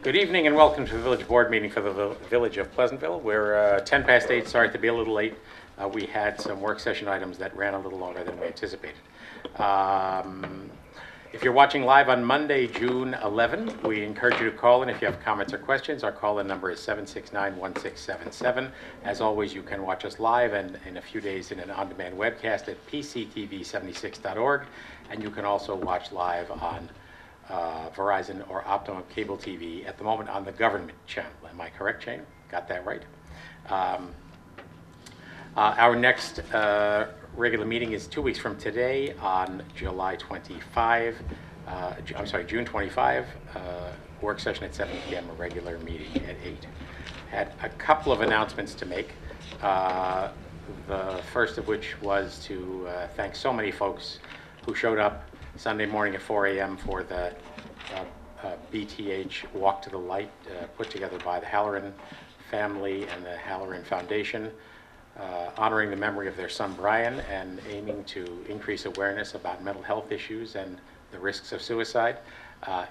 Good evening and welcome to the Village Board meeting for the Village of Pleasantville. We're 10 past 8, sorry to be a little late. We had some work session items that ran a little longer than we anticipated. If you're watching live on Monday, June 11, we encourage you to call in if you have comments or questions. Our call-in number is 769-1677. As always, you can watch us live and in a few days in an on-demand webcast at pctv76.org. And you can also watch live on Verizon or Optimum Cable TV at the moment on the government channel. Am I correct, Shane? Got that right? Our next regular meeting is 2 weeks from today on June 25, work session at 7 p.m., a regular meeting at 8. Had a couple of announcements to make. The first of which was to thank so many folks who showed up Sunday morning at 4 a.m. for the BTH Walk to the Light put together by the Halloran family and the Halloran Foundation, honoring the memory of their son Brian and aiming to increase awareness about mental health issues and the risks of suicide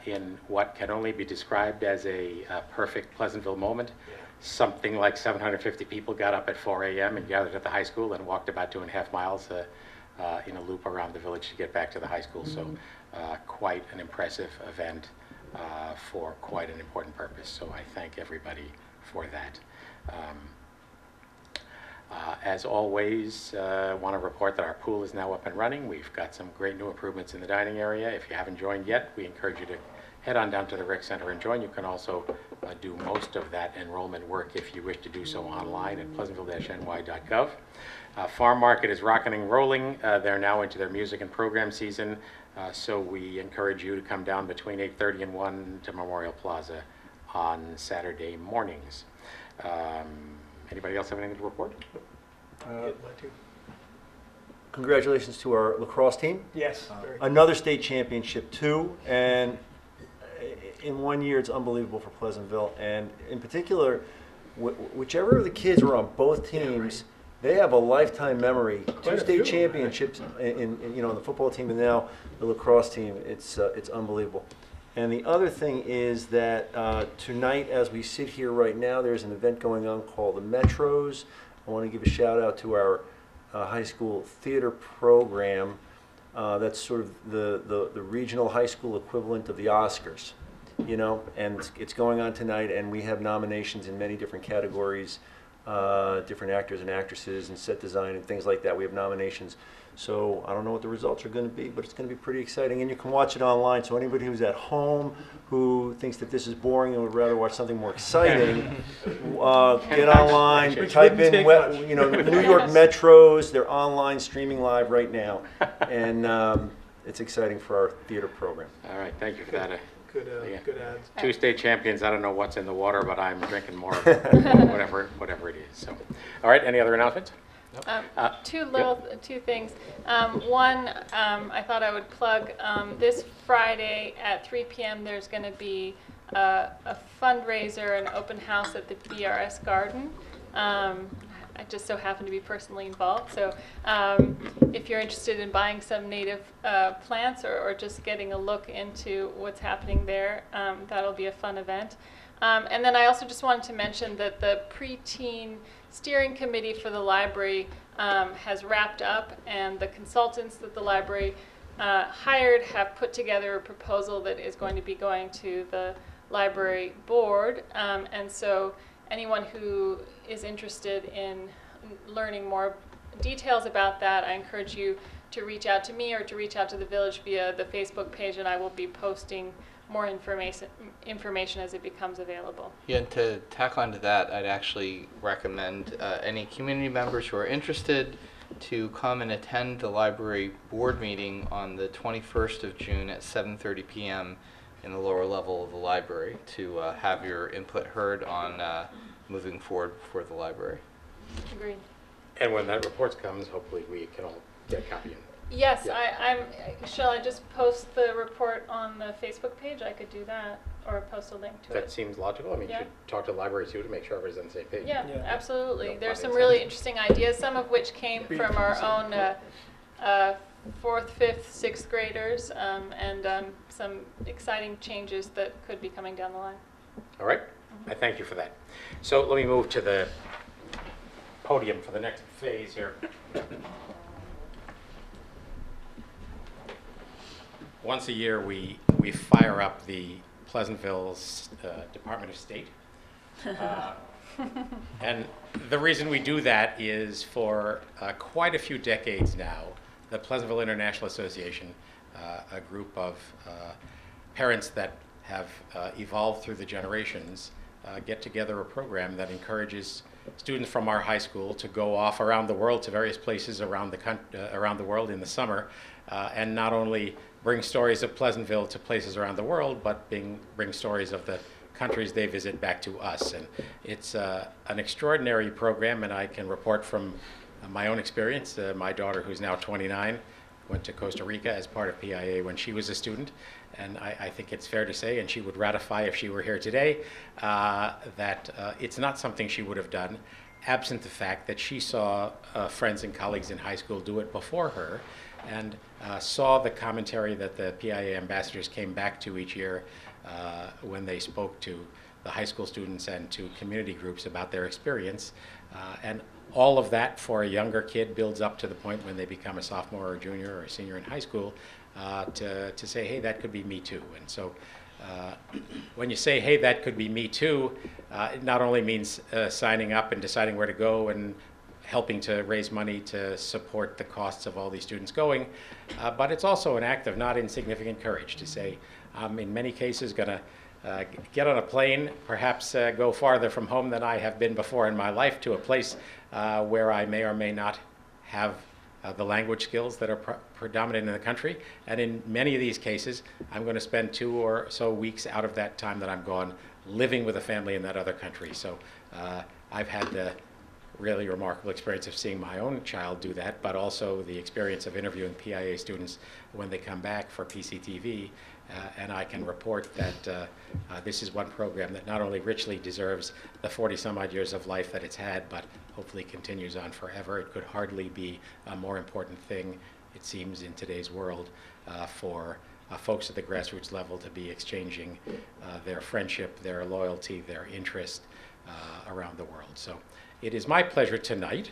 in what can only be described as a perfect Pleasantville moment. Something like 750 people got up at 4 a.m. and gathered at the high school and walked about 2.5 miles in a loop around the village to get back to the high school. So quite an impressive event for quite an important purpose. So I thank everybody for that. As always, want to report that our pool is now up and running. We've got some great new improvements in the dining area. If you haven't joined yet, we encourage you to head on down to the rec center and join. You can also do most of that enrollment work if you wish to do so online at pleasantville-ny.gov. Farm Market is rocking and rolling. They're now into their music and program season, so we encourage you to come down between 8:30 and 1 to Memorial Plaza on Saturday mornings. Anybody else have anything to report? Congratulations to our lacrosse team. Yes. Another state championship too, and in 1 year it's unbelievable for Pleasantville. And in particular, whichever of the kids were on both teams, they have a lifetime memory. Two state championships in the football team and now the lacrosse team. It's unbelievable. And the other thing is that tonight, as we sit here right now, there's an event going on called the Metros. I want to give a shout out to our high school theater program. That's sort of the regional high school equivalent of the Oscars, and it's going on tonight, and we have nominations in many different categories, different actors and actresses and set design and things like that. We have nominations. So I don't know what the results are going to be, but it's going to be pretty exciting, and you can watch it online. So anybody who's at home who thinks that this is boring and would rather watch something more exciting, get online, type in New York Metros. They're online, streaming live right now, and it's exciting for our theater program. All right, thank you for that. Good ads. Two state champions. I don't know what's in the water, but I'm drinking more of it, whatever it is. So, all right. Any other announcements? Two things. One, I thought I would plug this Friday at 3 p.m. There's going to be a fundraiser, an open house at the BRS Garden. I just so happen to be personally involved. So if you're interested in buying some native plants or just getting a look into what's happening there, that'll be a fun event. And then I also just wanted to mention that the preteen steering committee for the library has wrapped up, and the consultants that the library hired have put together a proposal that is going to be going to the library board. And so anyone who is interested in learning more details about that, I encourage you to reach out to me or to reach out to the village via the Facebook page, and I will be posting more information as it becomes available. Yeah, and to tack on to that, I'd actually recommend any community members who are interested to come and attend the library board meeting on the 21st of June at 7:30 p.m. in the lower level of the library to have your input heard on moving forward for the library. Agreed. And when that report comes, hopefully we can all get a copy. Yes, Yeah. Shall I just post the report on the Facebook page? I could do that, or post a link to That it. seems logical. I mean, Yeah. you should talk to the library too to make sure everybody's on the same page. Yeah, Yeah. absolutely. No, There's some obviously. really interesting ideas, some of which came from our own 4th, 5th, 6th graders, and some exciting changes that could be coming down the line. All right, I thank you for that. So let me move to the podium for the next phase here. Once a year, we fire up the Pleasantville's Department of State. And the reason we do that is for quite a few decades now, the Pleasantville International Association, a group of parents that have evolved through the generations, get together a program that encourages students from our high school to go off around the world to various places around the world in the summer, and not only bring stories of Pleasantville to places around the world, but bring stories of the countries they visit back to us. And it's an extraordinary program, and I can report from my own experience. My daughter, who's now 29, went to Costa Rica as part of PIA when she was a student, and I think it's fair to say, and she would ratify if she were here today, that it's not something she would have done absent the fact that she saw friends and colleagues in high school do it before her, and saw the commentary that the PIA ambassadors came back to each year when they spoke to the high school students and to community groups about their experience. And all of that for a younger kid builds up to the point when they become a sophomore or a junior or a senior in high school to say, hey, that could be me too. And so when you say, hey, that could be me too, it not only means signing up and deciding where to go and helping to raise money to support the costs of all these students going, but it's also an act of not insignificant courage to say, I'm in many cases going to get on a plane, perhaps go farther from home than I have been before in my life, to a place where I may or may not have the language skills that are predominant in the country. And in many of these cases, I'm going to spend 2 or so weeks out of that time that I'm gone living with a family in that other country. So I've had the really remarkable experience of seeing my own child do that, but also the experience of interviewing PIA students when they come back for PCTV. And I can report that this is one program that not only richly deserves the 40-some-odd years of life that it's had, but hopefully continues on forever. It could hardly be a more important thing, it seems, in today's world for folks at the grassroots level to be exchanging their friendship, their loyalty, their interest around the world. So it is my pleasure tonight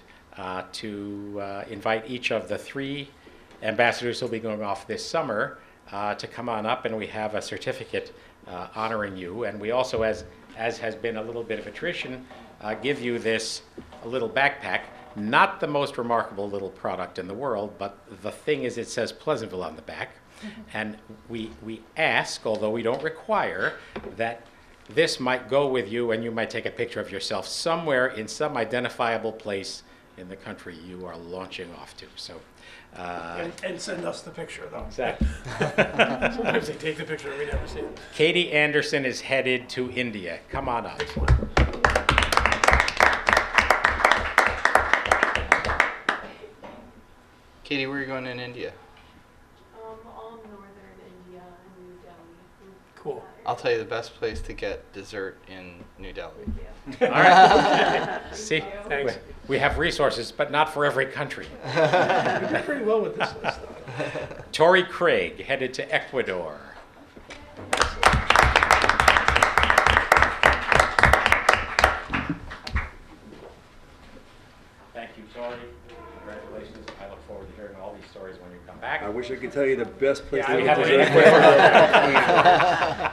to invite each of the 3 ambassadors who will be going off this summer to come on up, and we have a certificate honoring you. And we also, as has been a little bit of a tradition, give you this little backpack. Not the most remarkable little product in the world, but the thing is it says Pleasantville on the back. And we ask, although we don't require, that this might go with you and you might take a picture of yourself somewhere in some identifiable place in the country you are launching off to. So. And send us the picture, though. Exactly. Sometimes they take the picture and we never see it. Katie Anderson is headed to India. Come on up. Excellent. Katie, where are you going in India? All northern India and New Delhi. Cool. I'll tell you the best place to get dessert in New Delhi. All right. See, Thanks. we have resources, but not for every country. You did pretty well with this list, though. Tori Craig headed to Ecuador. Thank you, Tori. Congratulations. I look forward to hearing all these stories when you come back. I wish I could tell you the best place Yeah, to we get had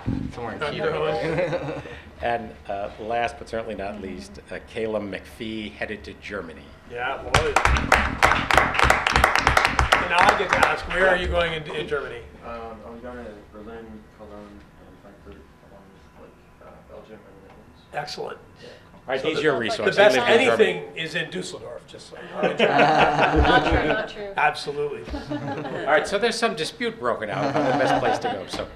dessert. Somewhere in Quito. And last but certainly not least, Caleb McPhee headed to Germany. Yeah, boy. And now I get to ask, where are you going in Germany? I'm going to Berlin, Cologne, and Frankfurt, along with Belgium and the Netherlands. Excellent. All right, So he's the- your The resource. He best lives in Germany. anything is in Dusseldorf, just so you know. Not true, not true. Absolutely. All right, so there's some dispute broken out about the best place to go. So,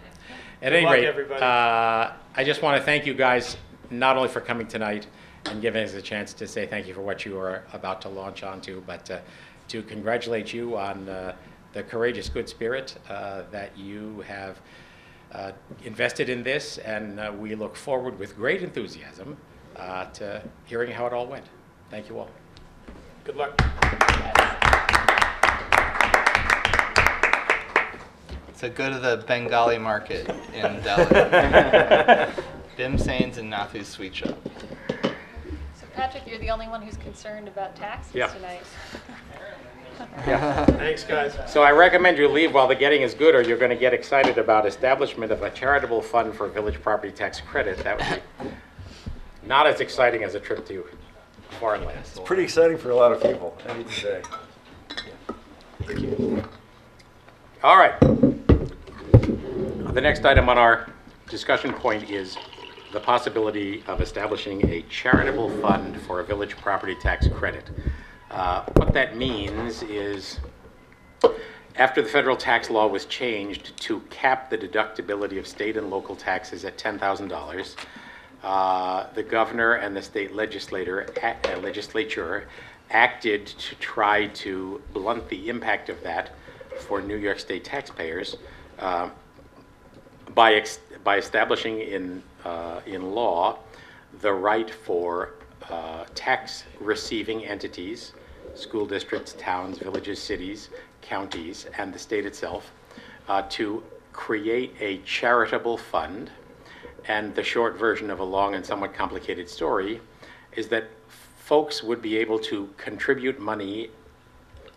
at any luck, rate, everybody. I just want to thank you guys not only for coming tonight and giving us a chance to say thank you for what you are about to launch onto, but to congratulate you on the courageous good spirit that you have invested in this, and we look forward with great enthusiasm to hearing how it all went. Thank you all. Good luck. So go to the Bengali market in Delhi. Bim Sains and Nathu's Sweet Shop. So Patrick, you're the only one who's concerned about taxes Yeah. tonight. Yeah. Thanks, guys. So I recommend you leave while the getting is good, or you're going to get excited about establishment of a charitable fund for village property tax credit. That would be not as exciting as a trip to foreign lands. Pretty exciting for a lot of people, I need to say. All right. The next item on our discussion point is the possibility of establishing a charitable fund for a village property tax credit. What that means is, after the federal tax law was changed to cap the deductibility of state and local taxes at $10,000, the governor and the state legislature acted to try to blunt the impact of that for New York State taxpayers by establishing in law the right for tax receiving entities, school districts, towns, villages, cities, counties, and the state itself, to create a charitable fund. And the short version of a long and somewhat complicated story is that folks would be able to contribute money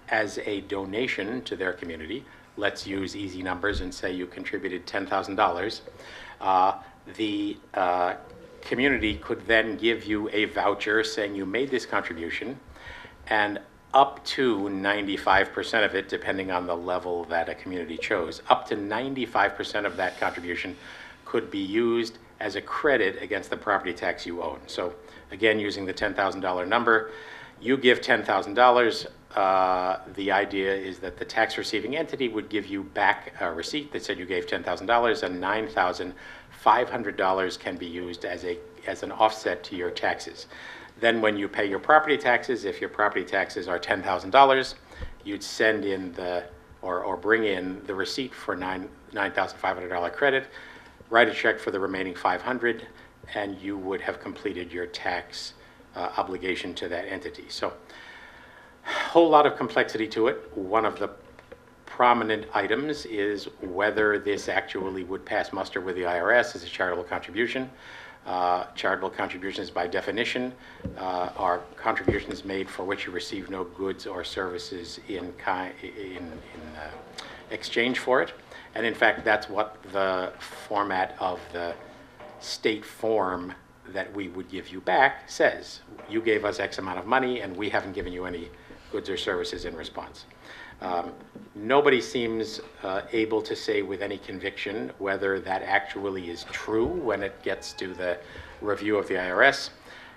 as a donation to their community. Let's use easy numbers and say you contributed $10,000. The community could then give you a voucher saying you made this contribution, and up to 95% of it, depending on the level that a community chose, up to 95% of that contribution could be used as a credit against the property tax you own. So again, using the $10,000 number, you give $10,000. The idea is that the tax receiving entity would give you back a receipt that said you gave $10,000, and $9,500 can be used as an offset to your taxes. Then when you pay your property taxes, if your property taxes are $10,000, you'd send in or bring in the receipt for $9,500 credit, write a check for the remaining $500, and you would have completed your tax obligation to that entity. So a whole lot of complexity to it. One of the prominent items is whether this actually would pass muster with the IRS as a charitable contribution. Charitable contributions, by definition, are contributions made for which you receive no goods or services in exchange for it. And in fact, that's what the format of the state form that we would give you back says. You gave us X amount of money, and we haven't given you any goods or services in response. Nobody seems able to say with any conviction whether that actually is true when it gets to the review of the IRS.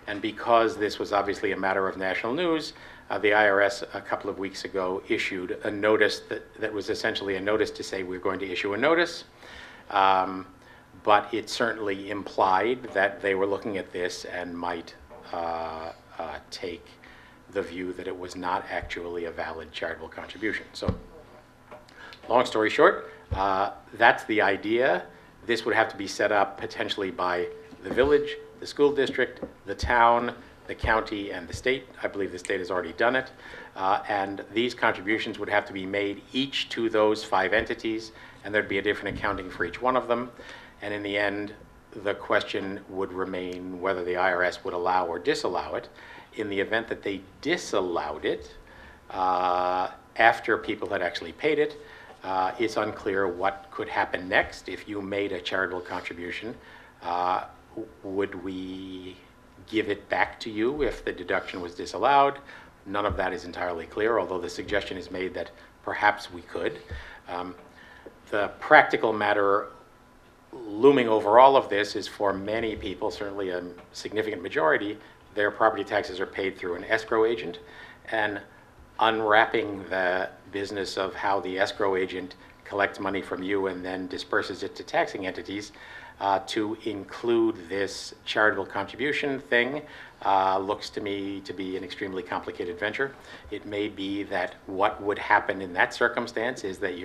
And because this was obviously a matter of national news, the IRS a couple of weeks ago issued a notice that was essentially a notice to say we're going to issue a notice. But it certainly implied that they were looking at this and might take the view that it was not actually a valid charitable contribution. So, long story short, that's the idea. This would have to be set up potentially by the village, the school district, the town, the county, and the state. I believe the state has already done it. And these contributions would have to be made each to those 5 entities, and there'd be a different accounting for each one of them. And in the end, the question would remain whether the IRS would allow or disallow it. In the event that they disallowed it, after people had actually paid it, it's unclear what could happen next. If you made a charitable contribution, would we give it back to you if the deduction was disallowed? None of that is entirely clear, although the suggestion is made that perhaps we could. The practical matter looming over all of this is, for many people, certainly a significant majority, their property taxes are paid through an escrow agent, and unwrapping the business of how the escrow agent collects money from you and then disperses it to taxing entities to include this charitable contribution thing looks to me to be an extremely complicated venture. It may be that what would happen in that circumstance is that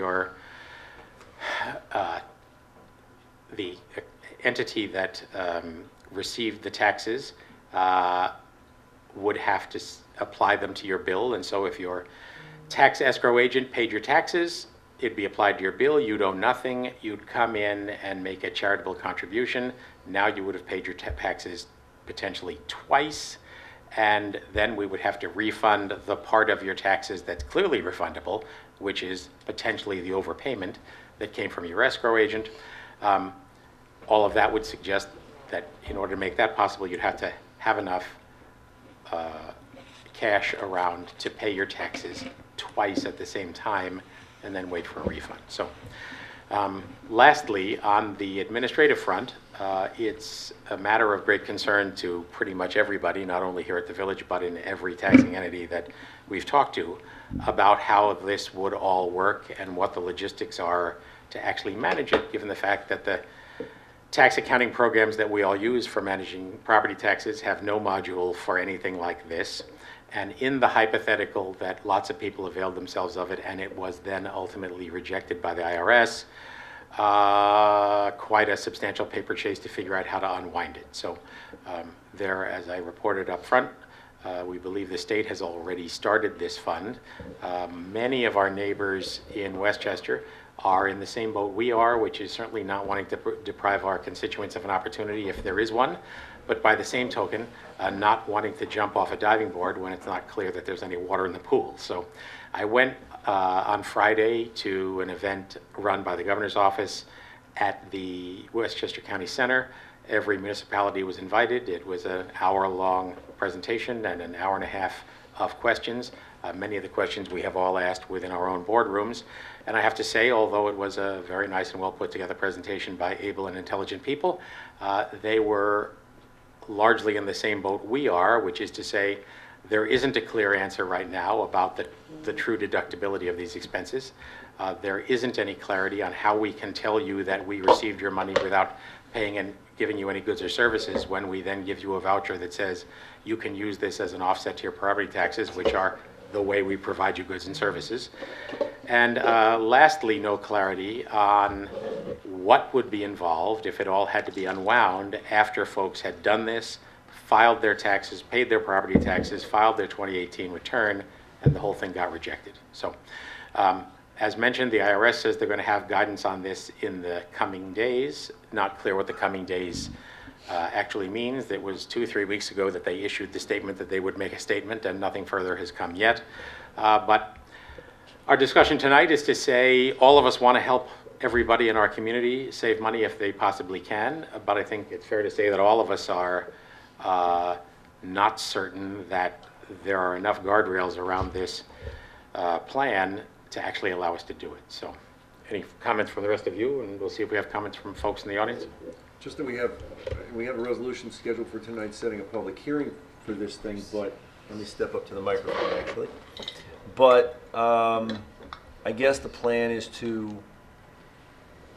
the entity that received the taxes would have to apply them to your bill. And so if your tax escrow agent paid your taxes, it'd be applied to your bill, you'd owe nothing, you'd come in and make a charitable contribution. Now you would have paid your taxes potentially twice, and then we would have to refund the part of your taxes that's clearly refundable, which is potentially the overpayment that came from your escrow agent. All of that would suggest that in order to make that possible, you'd have to have enough cash around to pay your taxes twice at the same time and then wait for a refund. So lastly, on the administrative front, it's a matter of great concern to pretty much everybody, not only here at the village, but in every taxing entity that we've talked to, about how this would all work and what the logistics are to actually manage it, given the fact that the tax accounting programs that we all use for managing property taxes have no module for anything like this. And in the hypothetical that lots of people availed themselves of it and it was then ultimately rejected by the IRS, quite a substantial paper chase to figure out how to unwind it. So there, as I reported up front, we believe the state has already started this fund. Many of our neighbors in Westchester are in the same boat we are, which is certainly not wanting to deprive our constituents of an opportunity if there is one, but by the same token, not wanting to jump off a diving board when it's not clear that there's any water in the pool. So I went on Friday to an event run by the governor's office at the Westchester County Center. Every municipality was invited. It was an hour-long presentation and an hour and a half of questions. Many of the questions we have all asked within our own boardrooms. And I have to say, although it was a very nice and well put together presentation by able and intelligent people, they were largely in the same boat we are, which is to say there isn't a clear answer right now about the true deductibility of these expenses. There isn't any clarity on how we can tell you that we received your money without paying and giving you any goods or services when we then give you a voucher that says you can use this as an offset to your property taxes, which are the way we provide you goods and services. And lastly, no clarity on what would be involved if it all had to be unwound after folks had done this, filed their taxes, paid their property taxes, filed their 2018 return, and the whole thing got rejected. So as mentioned, the IRS says they're going to have guidance on this in the coming days. Not clear what the coming days actually means. It was 2 or 3 weeks ago that they issued the statement that they would make a statement, and nothing further has come yet. But our discussion tonight is to say all of us want to help everybody in our community save money if they possibly can, but I think it's fair to say that all of us are not certain that there are enough guardrails around this plan to actually allow us to do it. So any comments from the rest of you, and we'll see if we have comments from folks in the audience. Just that we have a resolution scheduled for tonight setting a public hearing for this thing, but let me step up to the microphone actually. But I guess the plan is to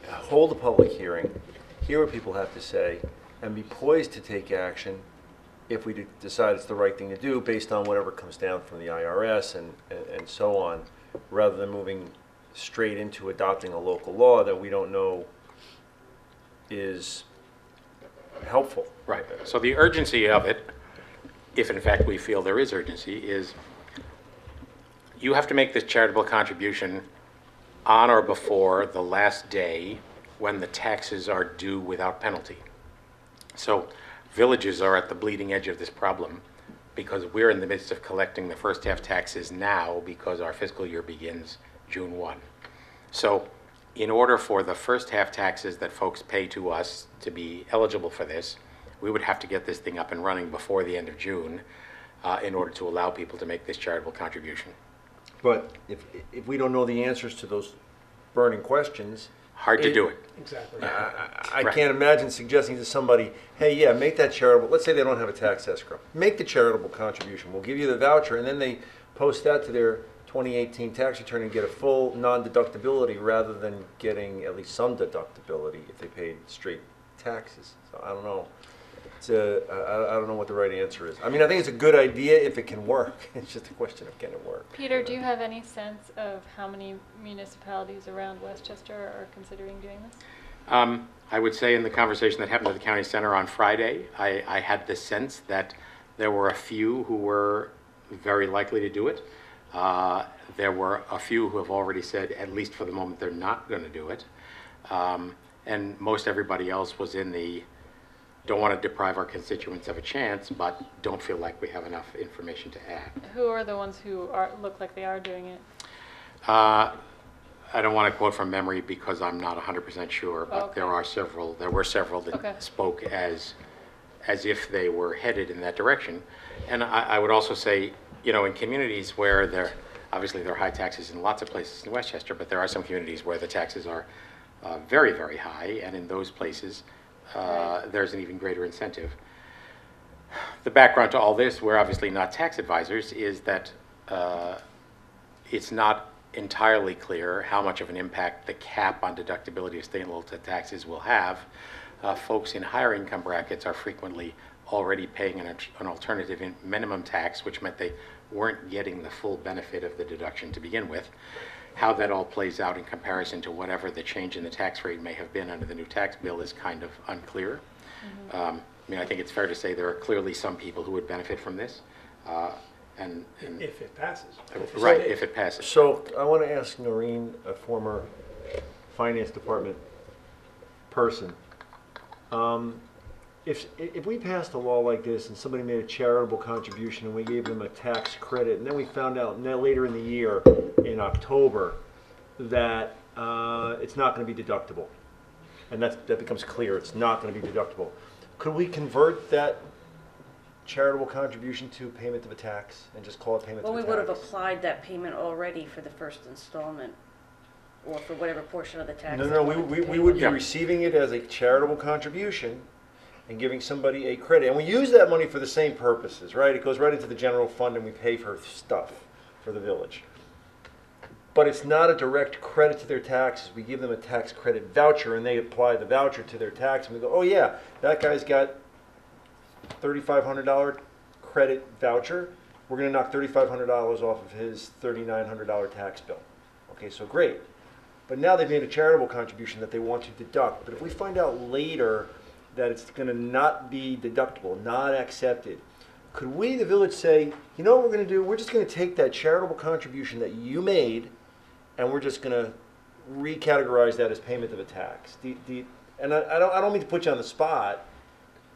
hold a public hearing, hear what people have to say, and be poised to take action if we decide it's the right thing to do based on whatever comes down from the IRS and so on, rather than moving straight into adopting a local law that we don't know is helpful. Right. So the urgency of it, if in fact we feel there is urgency, is you have to make this charitable contribution on or before the last day when the taxes are due without penalty. So villages are at the bleeding edge of this problem because we're in the midst of collecting the first half taxes now because our fiscal year begins June 1. So in order for the first half taxes that folks pay to us to be eligible for this, we would have to get this thing up and running before the end of June in order to allow people to make this charitable contribution. But if we don't know the answers to those burning questions, Hard to do it. Exactly. I Right. can't imagine suggesting to somebody, hey, yeah, make that charitable, let's say they don't have a tax escrow, make the charitable contribution, we'll give you the voucher, and then they post that to their 2018 tax return and get a full non-deductibility rather than getting at least some deductibility if they paid straight taxes. So I don't know. I don't know what the right answer is. I mean, I think it's a good idea if it can work. It's just a question of can it work. Peter, do you have any sense of how many municipalities around Westchester are considering doing this? I would say in the conversation that happened at the county center on Friday, I had the sense that there were a few who were very likely to do it. There were a few who have already said, at least for the moment, they're not going to do it. And most everybody else was in the, don't want to deprive our constituents of a chance, but don't feel like we have enough information to add. Who are the ones who are, look like they are doing it? I don't want to quote from memory because I'm not 100% sure, but Okay. there were several that Okay. spoke as if they were headed in that direction. And I would also say, you know, in communities where obviously there are high taxes in lots of places in Westchester, but there are some communities where the taxes are very, very high, and in those places, there's an even greater incentive. The background to all this, we're obviously not tax advisors, is that it's not entirely clear how much of an impact the cap on deductibility of state and local taxes will have. Folks in higher income brackets are frequently already paying an alternative minimum tax, which meant they weren't getting the full benefit of the deduction to begin with. How that all plays out in comparison to whatever the change in the tax rate may have been under the new tax bill is kind of unclear. I mean, I think it's fair to say there are clearly some people who would benefit from this. And If it passes. right, if it passes. So I want to ask Noreen, a former finance department person, if we passed a law like this and somebody made a charitable contribution and we gave them a tax credit, and then we found out later in the year, in October, that it's not going to be deductible, and that becomes clear, it's not going to be deductible, could we convert that charitable contribution to payment of a tax and just call it payment Well, of a we tax? would have applied that payment already for the first installment, or for whatever portion of the tax. No, they no, wanted to we pay. would be Yeah. receiving it as a charitable contribution and giving somebody a credit. And we use that money for the same purposes, right? It goes right into the general fund and we pay for stuff for the village. But it's not a direct credit to their taxes. We give them a tax credit voucher and they apply the voucher to their tax and we go, oh yeah, that guy's got $3,500 credit voucher. We're gonna knock $3,500 off of his $3,900 tax bill. Okay, so great. But now they've made a charitable contribution that they want to deduct. But if we find out later that it's going to not be deductible, not accepted, could we, the village, say, you know what we're going to do? We're just going to take that charitable contribution that you made, and we're just going to recategorize that as payment of a tax. And I don't mean to put you on the spot.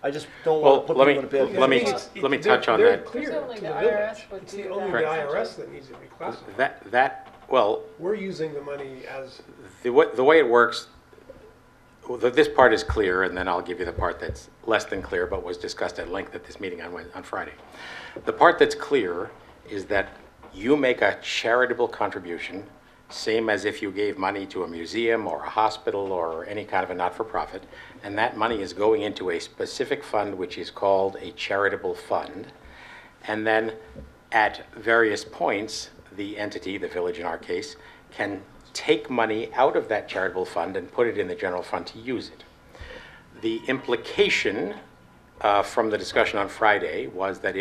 I just don't Well, want to put let people in a bad let me- position. let me touch on They're that. clear It's only to the the IRS village. would It's do only the that. IRS that needs to be classified. Well, We're using the money as, the way it works, this part is clear, and then I'll give you the part that's less than clear, but was discussed at length at this meeting on Friday. The part that's clear is that you make a charitable contribution, same as if you gave money to a museum or a hospital or any kind of a not-for-profit, and that money is going into a specific fund which is called a charitable fund. And then at various points, the entity, the village in our case, can take money out of that charitable fund and put it in the general fund to use it. The implication from the discussion on Friday was that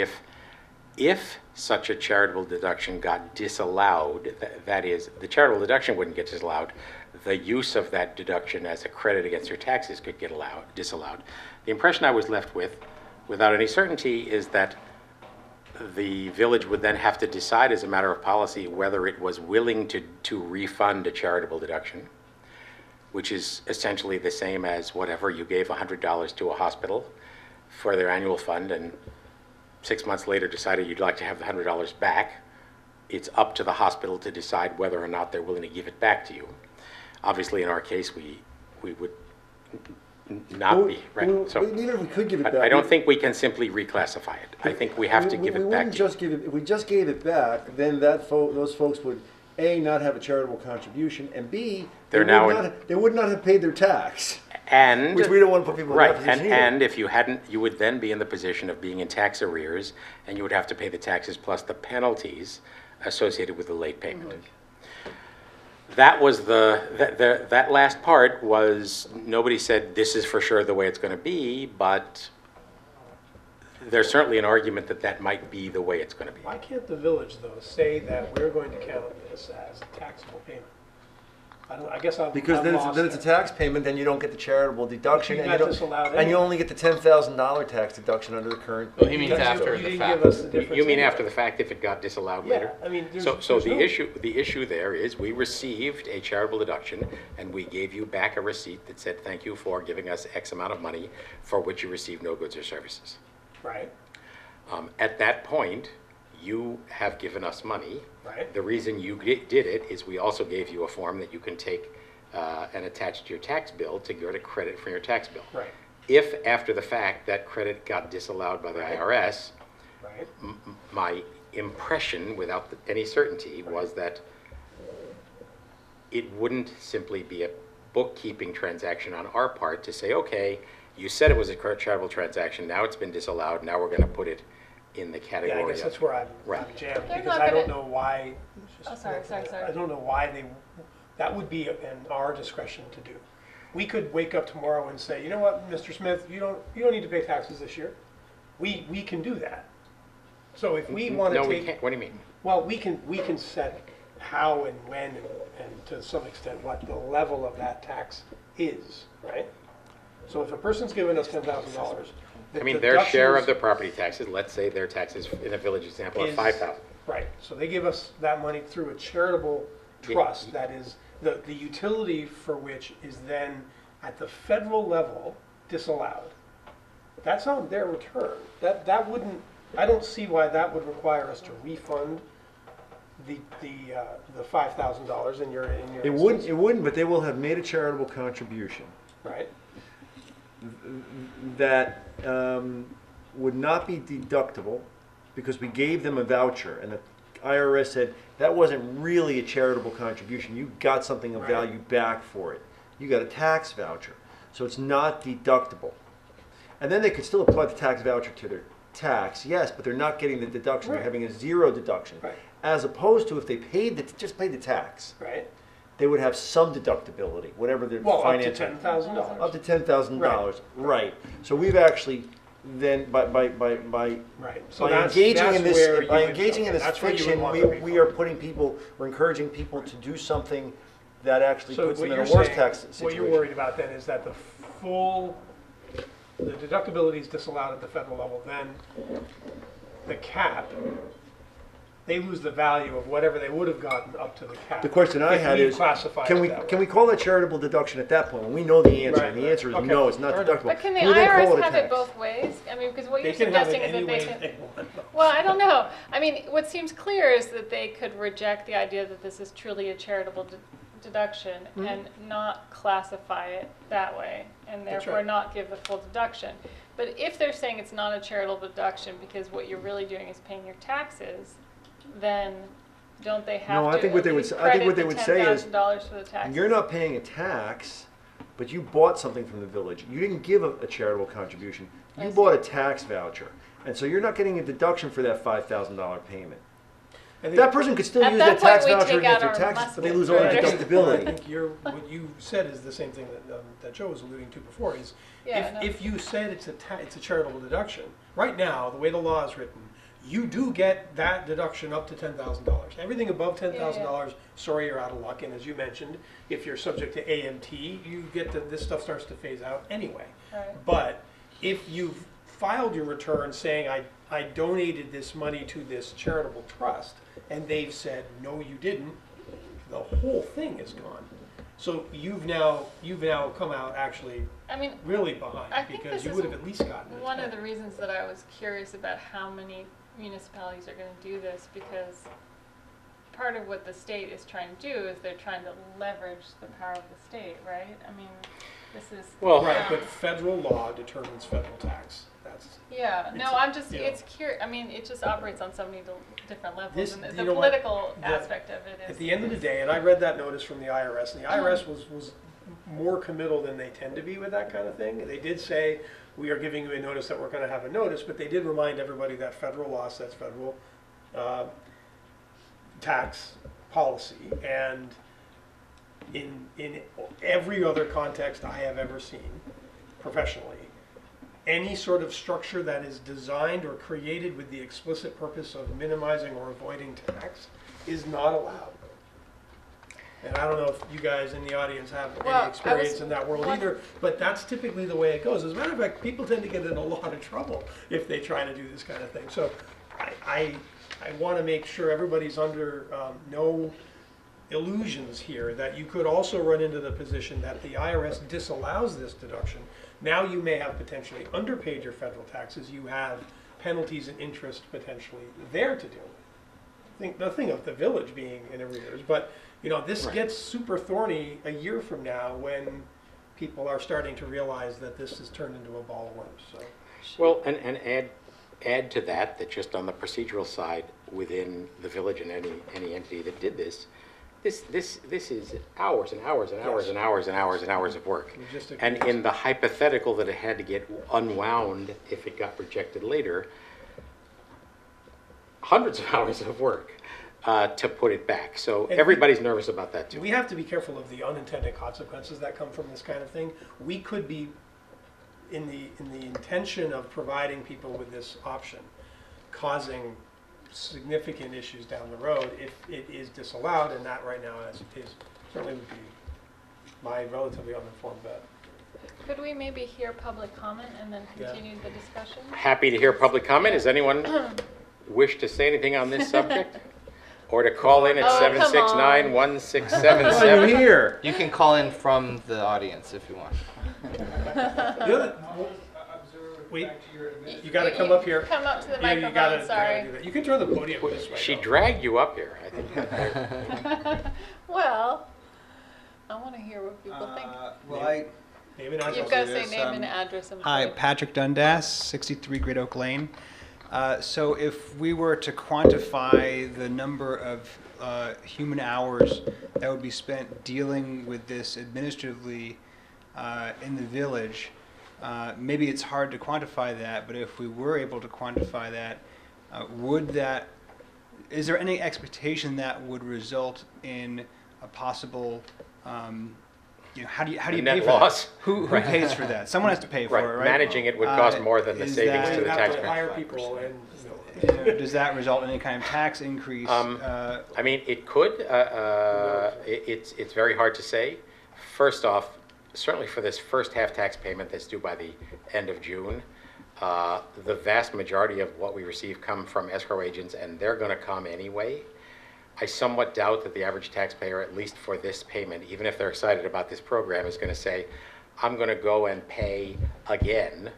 if such a charitable deduction got disallowed, that is, the charitable deduction wouldn't get disallowed, the use of that deduction as a credit against your taxes could get disallowed. The impression I was left with, without any certainty, is that the village would then have to decide as a matter of policy whether it was willing to refund a charitable deduction, which is essentially the same as whatever you gave $100 to a hospital for their annual fund and 6 months later decided you'd like to have the $100 back. It's up to the hospital to decide whether or not they're willing to give it back to you. Obviously, in our case, we would not be, right? So Even if we could give it back. I don't think we can simply reclassify it. I think we have to give it back to you. If we just gave it back, then those folks would, A, not have a charitable contribution, and B, They're now they would not have paid their tax. And Which we don't want to put people in right, that position either. and if you hadn't, you would then be in the position of being in tax arrears, and you would have to pay the taxes plus the penalties associated with the late payment. That was that last part was, nobody said this is for sure the way it's going to be, but there's certainly an argument that that might be the way it's going to be. why can't the village, though, say that we're going to count this as a taxable payment? I guess I'm Because I'm then lost it's a there. tax payment, then you don't get the charitable deduction, You and got you don't, disallowed and you anyway. only get the $10,000 tax deduction under the current. Well, he means tax after bill. You the didn't fact. give us the difference. You mean anyway. after the fact if it got disallowed later? Yeah, I mean, there's. So there's the issue there is we received a charitable deduction and we gave you back a receipt that said thank you for giving us X amount of money for which you received no goods or services. Right, At that point, you have given us money. right. The reason you did it is we also gave you a form that you can take and attach to your tax bill to go to credit for your tax bill. Right, If after the fact that credit got disallowed by the Right. IRS, right. my impression, without any certainty, was that it wouldn't simply be a bookkeeping transaction on our part to say, okay, you said it was a charitable transaction, now it's been disallowed, now we're going to put it in the category Yeah, I guess of. that's where I'm Right. jammed, They're because not I don't gonna- know why. Oh, sorry. I don't know why that would be in our discretion to do. We could wake up tomorrow and say, you know what, Mr. Smith, you don't need to pay taxes this year. We can do that. So if we want to No, we take, can't, what do you mean? well, we can set how and when and to some extent what the level of that tax is, right? So if a person's giving us $10,000. I mean, their share of the property taxes, let's say their taxes, in a village example, of Is- 5,000. Right, so they give us that money through a charitable trust, that is, the utility for which is then at the federal level disallowed. That's on their return. That wouldn't, I don't see why that would require us to refund the $5,000 in your It wouldn't, but they will have made a charitable contribution Right, that would not be deductible because we gave them a voucher and the IRS said that wasn't really a charitable contribution. You got something of Right. value back for it. You got a tax voucher. So it's not deductible. And then they could still apply the tax voucher to their tax, yes, but they're not getting the deduction. They're Right. having a zero deduction. Right. As opposed to if they just paid the tax, right. they would have some deductibility, whatever their Well, up to financial. $10,000. Up to $10,000, right. So we've actually then, by Right. So by that's engaging in where this, you by would- engaging in okay, this that's where you would fiction, want we the we refund. are putting people, we're encouraging people to do something that actually So puts what them in you're a worse saying, tax what situation. you're worried about then is that the deductibility is disallowed at the federal level, then the cap, they lose the value of whatever they would have gotten up to the cap. The question I if had we is, classify can it we, that can way. we call that charitable deduction at that point? When we know the answer, Right, and the right. answer is Okay, no, it's not fair enough. deductible. But can the Can we then call IRS a have it tax? both ways? I mean, because what They you're can have it suggesting is any that way they can. they want. Well, I don't know. I mean, what seems clear is that they could reject the idea that this is truly a charitable deduction Mm-hmm. and not classify it that way, and That's therefore right. not give the full deduction. But if they're saying it's not a charitable deduction because what you're really doing is paying your taxes, then don't they have No, to I think what at they would least say- I think what credit they the would say is, $10,000 for the taxes? You're not paying a tax, but you bought something from the village. You didn't give a charitable contribution. I You see. bought a tax voucher. And so you're not getting a deduction for that $5,000 payment. I think- That person could still At use that that tax point, we voucher take against out their our taxes, but they muskets, lose all the right? I deductibility. think what you said is the same thing that Joe was alluding to before, is Yeah, no. if you said it's a charitable deduction, right now, the way the law is written, you do get that deduction up to $10,000. Everything above $10,000, sorry, you're out of luck. And as you mentioned, if you're subject to AMT, you get this stuff starts to phase out anyway. Right. But if you've filed your return saying, I donated this money to this charitable trust, and they've said, no, you didn't, the whole thing is gone. So you've now come out actually I mean, really behind, I think because this you is would have at least gotten it. one of the reasons that I was curious about how many municipalities are going to do this, because part of what the state is trying to do is they're trying to leverage the power of the state, right? I mean, this is. Well- Right, but federal law determines federal tax. That's, Yeah, no, It's- I'm just, yeah. it's curious, I mean, it just operates on so many different levels, This- and you the know what? political The- aspect of it is. at the end of the day, and I read that notice from the IRS, and the IRS was more committal than they tend to be with that kind of thing. They did say, we are giving you a notice that we're gonna have a notice, but they did remind everybody that federal law sets federal tax policy. And in every other context I have ever seen professionally, any sort of structure that is designed or created with the explicit purpose of minimizing or avoiding tax is not allowed. And I don't know if you guys in the audience have Well, I any experience was in that world won- either, but that's typically the way it goes. As a matter of fact, people tend to get in a lot of trouble if they try to do this kind of thing. So I want to make sure everybody's under no illusions here that you could also run into the position that the IRS disallows this deduction. Now you may have potentially underpaid your federal taxes. You have penalties and interest potentially there to deal with. Think nothing of the village being in arrears, but this Right. gets super thorny a year from now when people are starting to realize that this has turned into a ball of worms. So Well, and add to that just on the procedural side within the village and any entity that did this is hours and hours and hours Yes. and hours and hours and hours of work. Logistic And reasons. in the hypothetical that it had to get unwound if it got rejected later, hundreds of hours of work to put it back. So And everybody's nervous about that too. we have to be careful of the unintended consequences that come from this kind of thing. We could be in the intention of providing people with this option, causing significant issues down the road if it is disallowed, and that right now is certainly would be my relatively uninformed bet. Could we maybe hear public comment and then Yeah. continue the discussion? Happy to hear public comment. Does anyone wish to say anything on this subject? Or to call in at Oh, come on. 769-1677? here. You can call in from the audience if you want. The other, wait, you got to come up here. Come up to the Yeah, you gotta microphone, sorry. do that. You can turn the podium this way. She though. dragged you up here, I think. Well, I want to hear what people think. Well, Maybe not. You've just- got to say name and address and Hi, point. Patrick Dundas, 63 Great Oak Lane. So if we were to quantify the number of human hours that would be spent dealing with this administratively in the village, maybe it's hard to quantify that, but if we were able to quantify that, is there any expectation that would result in a possible, how do you A pay net for that? loss. Who pays for that? Someone has to pay for Right, it, right? managing it would cost more than the is savings that- to You the have to taxpayer. hire people and, Does that result in any kind of tax increase? I mean, it could. It's very hard to say. First off, certainly for this first half tax payment that's due by the end of June, the vast majority of what we receive come from escrow agents, and they're going to come anyway. I somewhat doubt that the average taxpayer, at least for this payment, even if they're excited about this program, is going to say, I'm going to go and pay again,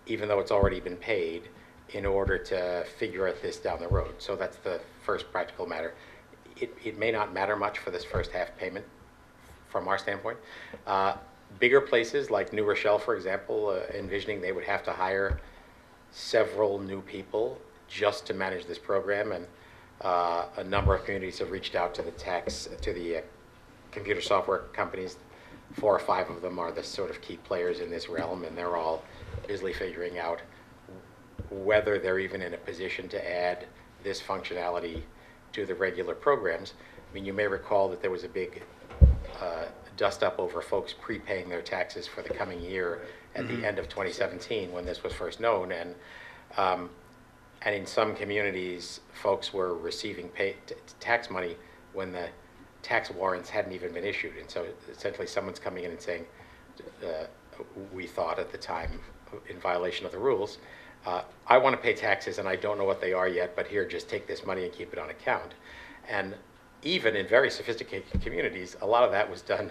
even though it's already been paid, in order to figure out this down the road. So that's the first practical matter. It may not matter much for this first half payment from our standpoint. Bigger places like New Rochelle, for example, envisioning they would have to hire several new people just to manage this program, and a number of communities have reached out to the computer software companies. 4 or 5 of them are the sort of key players in this realm, and they're all busily figuring out whether they're even in a position to add this functionality to the regular programs. I mean, you may recall that there was a big dust up over folks prepaying their taxes for the coming year at the end of 2017 when this was first known, and in some communities, folks were receiving tax money when the tax warrants hadn't even been issued, and so essentially someone's coming in and saying, we thought at the time in violation of the rules, I want to pay taxes and I don't know what they are yet, but here, just take this money and keep it on account. And even in very sophisticated communities, a lot of that was done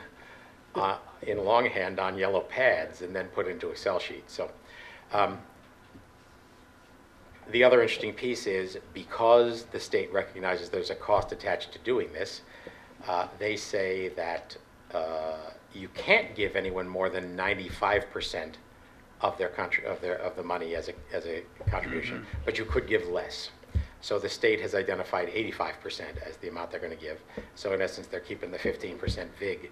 in longhand on yellow pads and then put into Excel sheets. So the other interesting piece is, because the state recognizes there's a cost attached to doing this, they say that you can't give anyone more than 95% of the money as a contribution, but you could give less. So the state has identified 85% as the amount they're going to give. So in essence, they're keeping the 15% VIG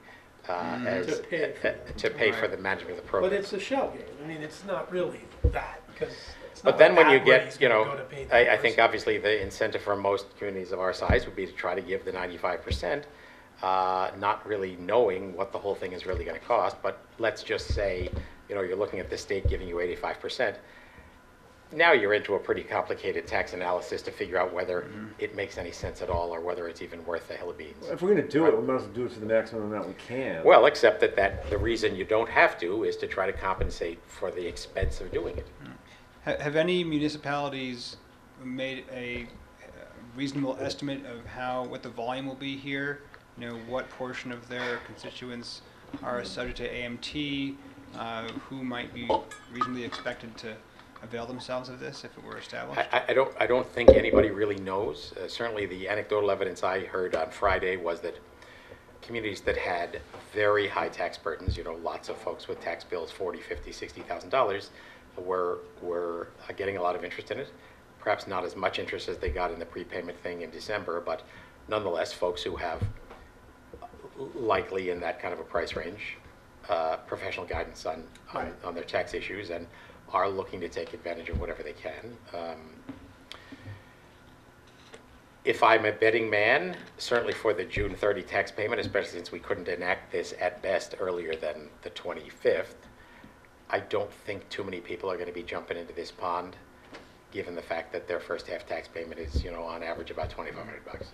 to pay for the management of the program. But it's a shell game. I mean, it's not really that, because it's But not then like when you that get, money's gonna go to pay that I think person. obviously the incentive for most communities of our size would be to try to give the 95%, not really knowing what the whole thing is really going to cost. But let's just say, you're looking at the state giving you 85%. now you're into a pretty complicated tax analysis to figure out whether it makes any sense at all or whether it's even worth the hill of beans. If we're gonna do it, we might as well do it to the maximum amount we can. Well, except that the reason you don't have to is to try to compensate for the expense of doing it. Have any municipalities made a reasonable estimate of what the volume will be here? You know, what portion of their constituents are subject to AMT? Who might be reasonably expected to avail themselves of this if it were established? I don't think anybody really knows. Certainly the anecdotal evidence I heard on Friday was that communities that had very high tax burdens, you know, lots of folks with tax bills, $40,000, $50,000, $60,000, were getting a lot of interest in it. Perhaps not as much interest as they got in the prepayment thing in December, but nonetheless, folks who have likely in that kind of a price range, professional guidance on their tax issues and are looking to take advantage of whatever they can. If I'm a betting man, certainly for the June 30 tax payment, especially since we couldn't enact this at best earlier than the 25th, I don't think too many people are going to be jumping into this pond, given the fact that their first half tax payment is, you know, on average about $2,500.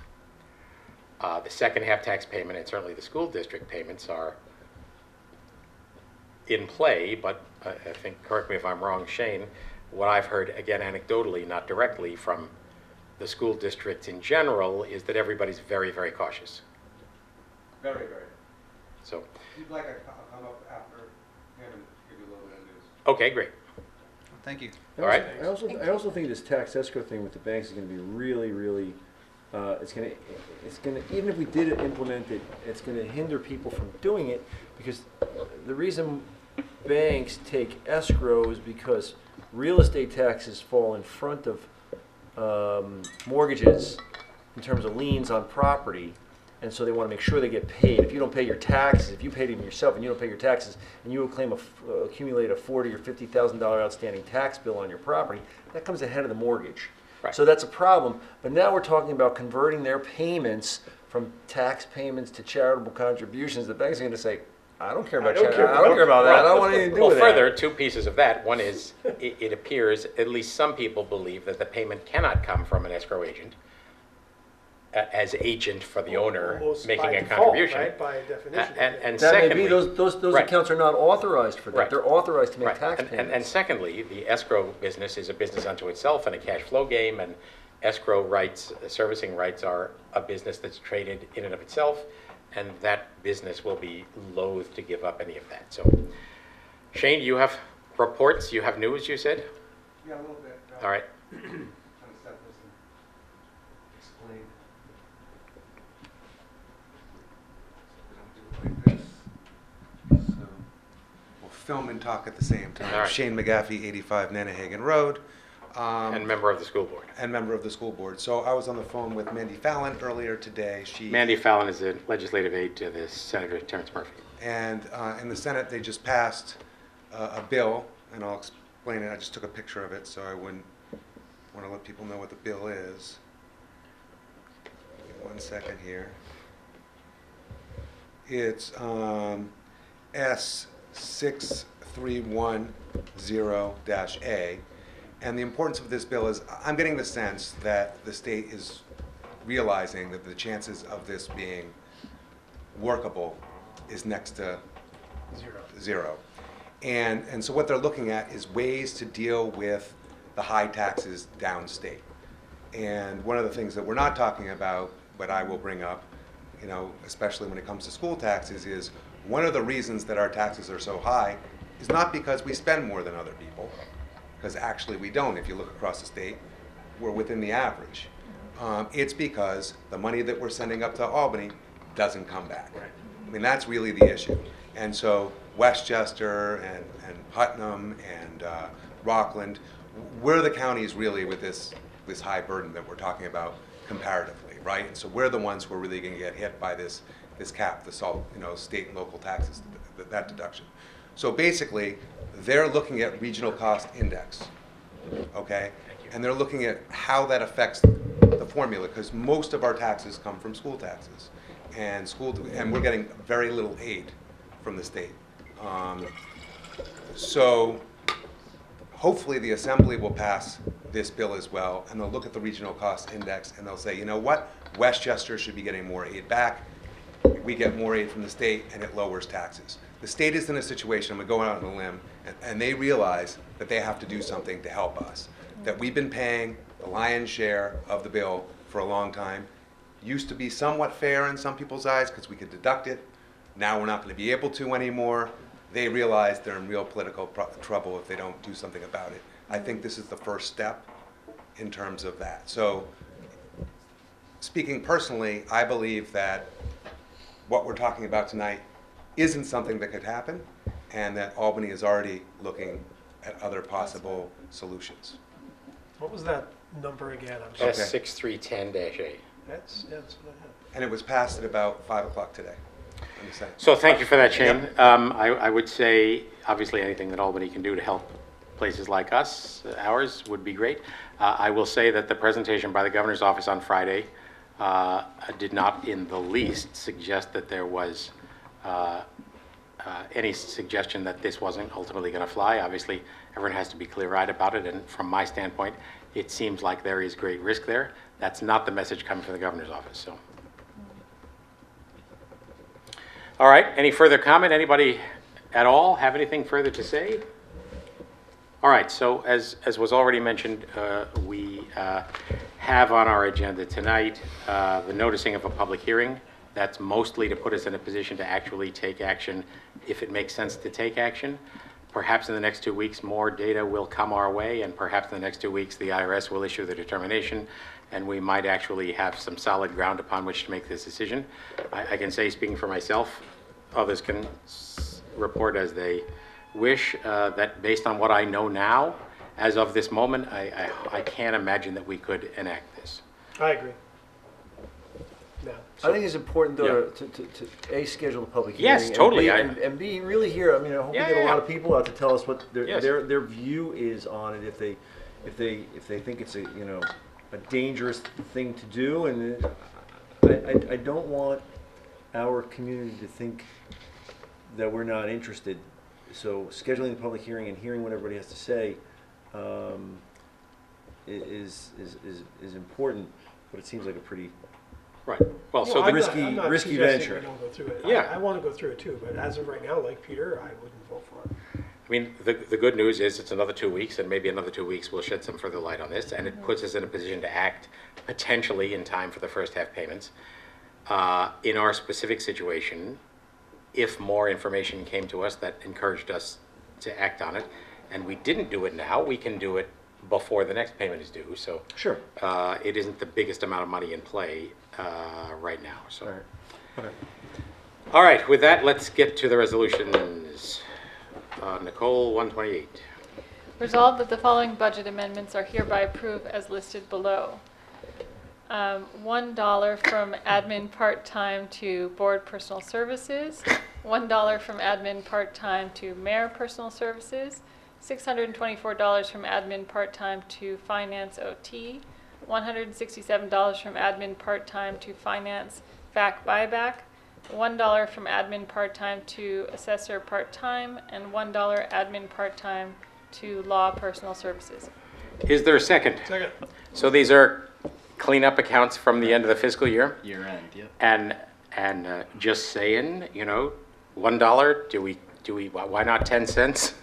The second half tax payment and certainly the school district payments are in play, but I think, correct me if I'm wrong, Shane, what I've heard, again anecdotally, not directly, from the school districts in general is that everybody's very, very cautious. Very, very. So, If you'd like, I'll come up after him and give you a little bit of news. okay, great. Thank you. All right. I also think this tax escrow thing with the banks is gonna be really, really, it's gonna, even if we did implement it, it's gonna hinder people from doing it, because the reason banks take escrow is because real estate taxes fall in front of mortgages in terms of liens on property, and so they want to make sure they get paid. If you don't pay your taxes, if you paid them yourself and you don't pay your taxes, and you accumulate a $40,000 or $50,000 outstanding tax bill on your property, that comes ahead of the mortgage. Right. So that's a problem. But now we're talking about converting their payments from tax payments to charitable contributions. The bank's going to say, I don't care about charity. I don't care about that. I don't want anything to do Well, with further, that. two pieces of that. One is, it appears, at least some people believe, that the payment cannot come from an escrow agent as agent for the owner Almost making by a default, contribution. right? By definition. And That may secondly, be, those right. accounts are not authorized for that. Right. They're authorized to make Right. tax And payments. secondly, the escrow business is a business unto itself and a cash flow game, and escrow rights, servicing rights are a business that's traded in and of itself, and that business will be loath to give up any of that. So, Shane, you have reports, you have news, you said? Yeah, a little bit. All right. Kind of set this and explain. So we don't do it like this. So we'll film and talk at the same time. All right. Shane McGaffey, 85 Nanahagan Road. And member of the school board. And member of the school board. So I was on the phone with Mandy Fallon earlier today. Mandy Fallon is a legislative aide to the Senator Terrence Murphy. And in the Senate, they just passed a bill, and I'll explain it. I just took a picture of it, so I wouldn't want to let people know what the bill is. Give me 1 second here. It's S6310-A. And the importance of this bill is, I'm getting the sense that the state is realizing that the chances of this being workable is next to zero. And so what they're looking at is ways to deal with the high taxes downstate. And one of the things that we're not talking about, but I will bring up, you know, especially when it comes to school taxes, is one of the reasons that our taxes are so high is not because we spend more than other people, because actually we don't. If you look across the state, we're within the average. It's because the money that we're sending up to Albany doesn't come back. Right. I mean, that's really the issue. And so Westchester and Putnam and Rockland, we're the counties really with this high burden that we're talking about comparatively, right? And so we're the ones who are really going to get hit by this cap, this all, you know, state and local taxes, that deduction. So basically, they're looking at regional cost index, okay? And they're looking at how that affects the formula, because most of our taxes come from school taxes, and we're getting very little aid from the state. So hopefully the Assembly will pass this bill as well, and they'll look at the regional cost index and they'll say, you know what, Westchester should be getting more aid back. We get more aid from the state and it lowers taxes. The state is in a situation, I'm going out on a limb, and they realize that they have to do something to help us. That we've been paying the lion's share of the bill for a long time. Used to be somewhat fair in some people's eyes because we could deduct it. Now we're not going to be able to anymore. They realize they're in real political trouble if they don't do something about it. I think this is the first step in terms of that. So, speaking personally, I believe that what we're talking about tonight isn't something that could happen, and that Albany is already looking at other possible solutions. What was that number again? I'm sorry. Okay. S6310-A. That's what I had. And it was passed at about 5 o'clock today. I'm just saying. So thank you for that, Shane. I would say, obviously, anything that Albany can do to help places like us, ours, would be great. I will say that the presentation by the governor's office on Friday did not in the least suggest that there was any suggestion that this wasn't ultimately going to fly. Obviously, everyone has to be clear-eyed about it, and from my standpoint, it seems like there is great risk there. That's not the message coming from the governor's office, so. All right, any further comment? Anybody at all have anything further to say? All right, so as was already mentioned, we have on our agenda tonight the noticing of a public hearing. That's mostly to put us in a position to actually take action if it makes sense to take action. Perhaps in the next 2 weeks, more data will come our way, and perhaps in the next 2 weeks, the IRS will issue the determination, and we might actually have some solid ground upon which to make this decision. I can say, speaking for myself, others can report as they wish, that based on what I know now, as of this moment, I can't imagine that we could enact this. I agree. No. I think it's important though Yeah. to A, schedule a public hearing. Yes, totally. And B, really hear, I mean, I hope we Yeah, get a yeah, lot yeah. of people out to tell us what Yes. their view is on it, if they think it's a dangerous thing to do, and I don't want our community to think that we're not interested. So scheduling the public hearing and hearing what everybody has to say is important, but it seems like a pretty Right. Well, so Well, the I'm risky- not- I'm not risky suggesting venture. we don't go through it. Yeah. I want to go through it too, but as of right now, like Peter, I wouldn't vote for it. I mean, the good news is it's another 2 weeks, and maybe another 2 weeks will shed some further light on this, and it puts us in a position to act potentially in time for the first half payments. In our specific situation, if more information came to us that encouraged us to act on it, and we didn't do it now, we can do it before the next payment is due. So Sure. it isn't the biggest amount of money in play right now. So. All right. Okay. All right, with that, let's get to the resolutions. Nicole, 128. Resolved that the following budget amendments are hereby approved as listed below. $1 from admin part-time to board personal services, $1 from admin part-time to mayor personal services, $624 from admin part-time to finance OT, $167 from admin part-time to finance VAC buyback, $1 from admin part-time to assessor part-time, and $1 admin part-time to law personal services. Is there a second? Second. So these are cleanup accounts from the end of the fiscal year? Year end, yep. And just saying, you know, $1, do we, why not 10 cents?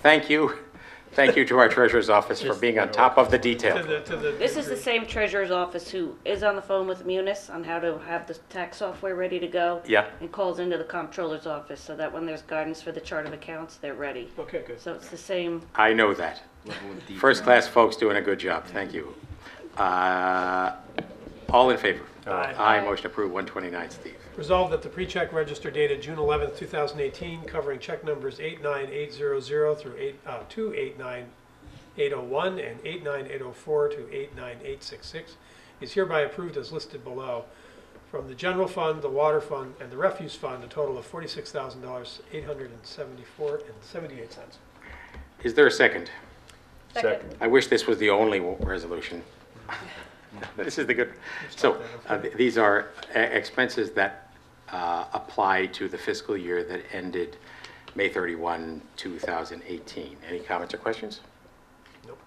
Thank you to our treasurer's office for being on top of the detail. This is the same treasurer's office who is on the phone with Munis on how to have the tax software ready to go. Yeah. And calls into the comptroller's office so that when there's guidance for the chart of accounts, they're ready. Okay, good. So it's the same. I know that. Level of detail. First class folks doing a good job. Thank you. All in favor? Aye. Aye, motion approved. 129, Steve. Resolved that the pre-check register dated June 11th, 2018, covering check numbers 89800 through 8989801 and 89804 to 89866, is hereby approved as listed below. From the general fund, the water fund, and the refuse fund, a total of $46,874.78. Is there a second? Second. I wish this was the only resolution. This is the good. So these are expenses that apply to the fiscal year that ended May 31, 2018. Any comments or questions? Nope.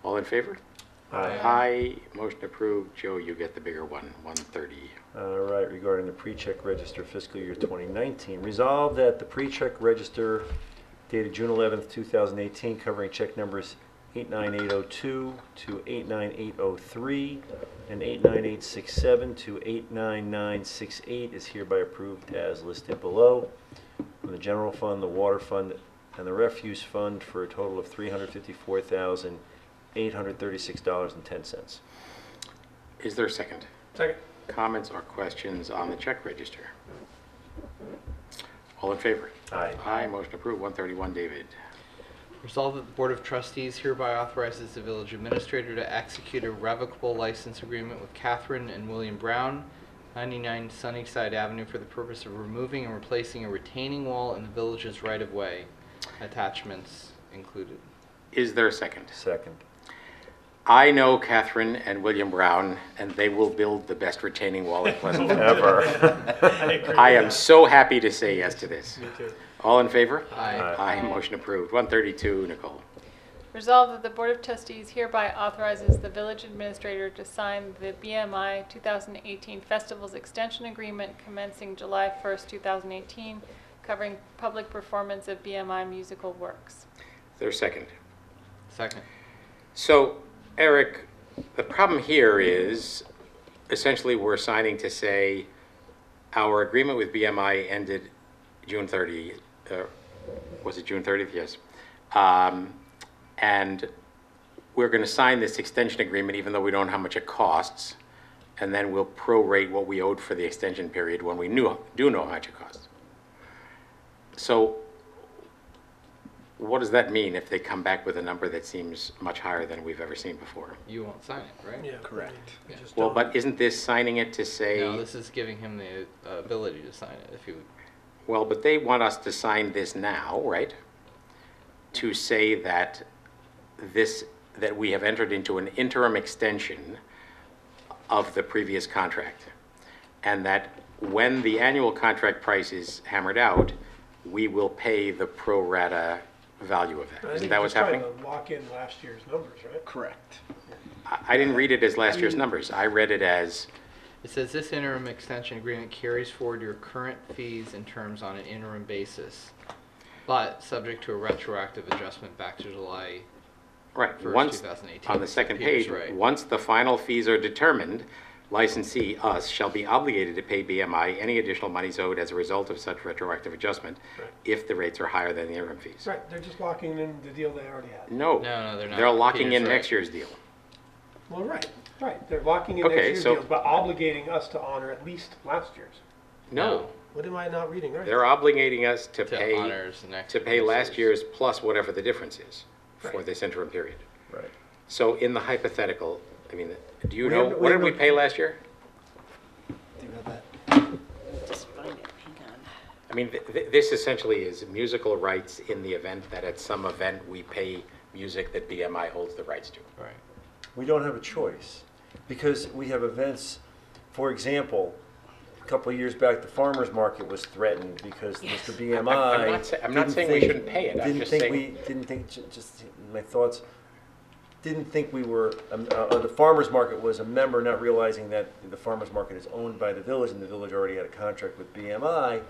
All in favor? Aye. Motion approved. Joe, you get the bigger one, 130. All right, regarding the pre-check register fiscal year 2019. Resolved that the pre-check register dated June 11th, 2018, covering check numbers 89802 to 89803 and 89867 to 89968 is hereby approved as listed below. From the general fund, the water fund, and the refuse fund for a total of $354,836.10. Is there a second? Second. Comments or questions on the check register? All in favor? Aye. Aye. Motion approved. 131, David. Resolved that the Board of Trustees hereby authorizes the village administrator to execute a revocable license agreement with Catherine and William Brown, 99 Sunnyside Avenue, for the purpose of removing and replacing a retaining wall in the village's right-of-way. Attachments included. Is there a second? Second. I know Catherine and William Brown, and they will build the best retaining wall in Pleasantville. Ever. I am so happy to say yes to this. Me too. All in favor? Aye. Aye. Motion approved. 132, Nicole. Resolved that the Board of Trustees hereby authorizes the village administrator to sign the BMI 2018 Festivals Extension Agreement commencing July 1st, 2018, covering public performance of BMI musical works. Is there a second? Second. So, Eric, the problem here is essentially we're signing to say our agreement with BMI ended June 30th. Was it June 30th? Yes. And we're going to sign this extension agreement even though we don't know how much it costs, and then we'll prorate what we owed for the extension period when we do know how much it costs. So what does that mean if they come back with a number that seems much higher than we've ever seen before? You won't sign it, right? Yeah, Correct. we Yeah. just Well, don't- but isn't this signing it to say... No, this is giving him the ability to sign it if he would. Well, but they want us to sign this now, right? To say that that we have entered into an interim extension of the previous contract. And that when the annual contract price is hammered out, we will pay the pro rata value of I that. think Isn't that what's just trying happening? to lock in last year's numbers, right? Correct. I didn't read it as last year's numbers. I read it as, It says this interim extension agreement carries forward your current fees and terms on an interim basis, but subject to a retroactive adjustment back to July right, 1st, once, 2018. on the second Peter's page, right. once the final fees are determined, licensee, us, shall be obligated to pay BMI any additional monies owed as a result of such retroactive adjustment Right. if the rates are higher than the interim fees. Right, they're just locking in the deal they already had. No. No, they're not. They're locking Peter's in right. next year's deal. Well, right. They're locking in Okay, next year's so- deals, but obligating us to honor at least last year's. No, What am I not reading right? they're obligating us to To pay, honors next to pay last year's. year's plus whatever the difference is for Right. this interim period. Right. So in the hypothetical, I mean, do you We know, have- we what did have we no- pay last year? Do you have that? Just find it, hang on. I mean, this essentially is musical rights in the event that at some event we pay music that BMI holds the rights to. Right. We don't have a choice because we have events. For example, a couple of years back, the farmers market was threatened because Mr. BMI. I'm not didn't saying we think- shouldn't pay it. I'm Didn't just think saying- we didn't think just my thoughts. Didn't think we were. The farmers market was a member, not realizing that the farmers market is owned by the village, and the village already had a contract with BMI.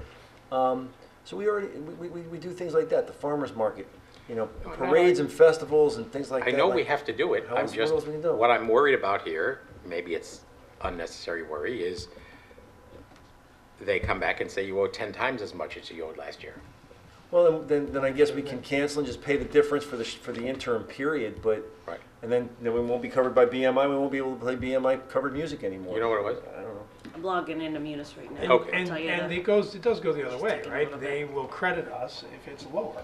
So we already we do things like that. The farmers market, parades and festivals and things like I that. know like- we have to do it. How I'm else- what just, else we can do? what I'm worried about here, maybe it's unnecessary worry, is they come back and say you owe 10 times as much as you owed last year. Well, then I guess we can cancel and just pay the difference for the interim period, but. Right. And then we won't be covered by BMI. We won't be able to play BMI covered music anymore. You know what it was? I don't know. I'm logging into Munis right now. And, Okay. and, I'll tell you and that. it does go the other way, taking a right? little They bit. will credit us if it's lower.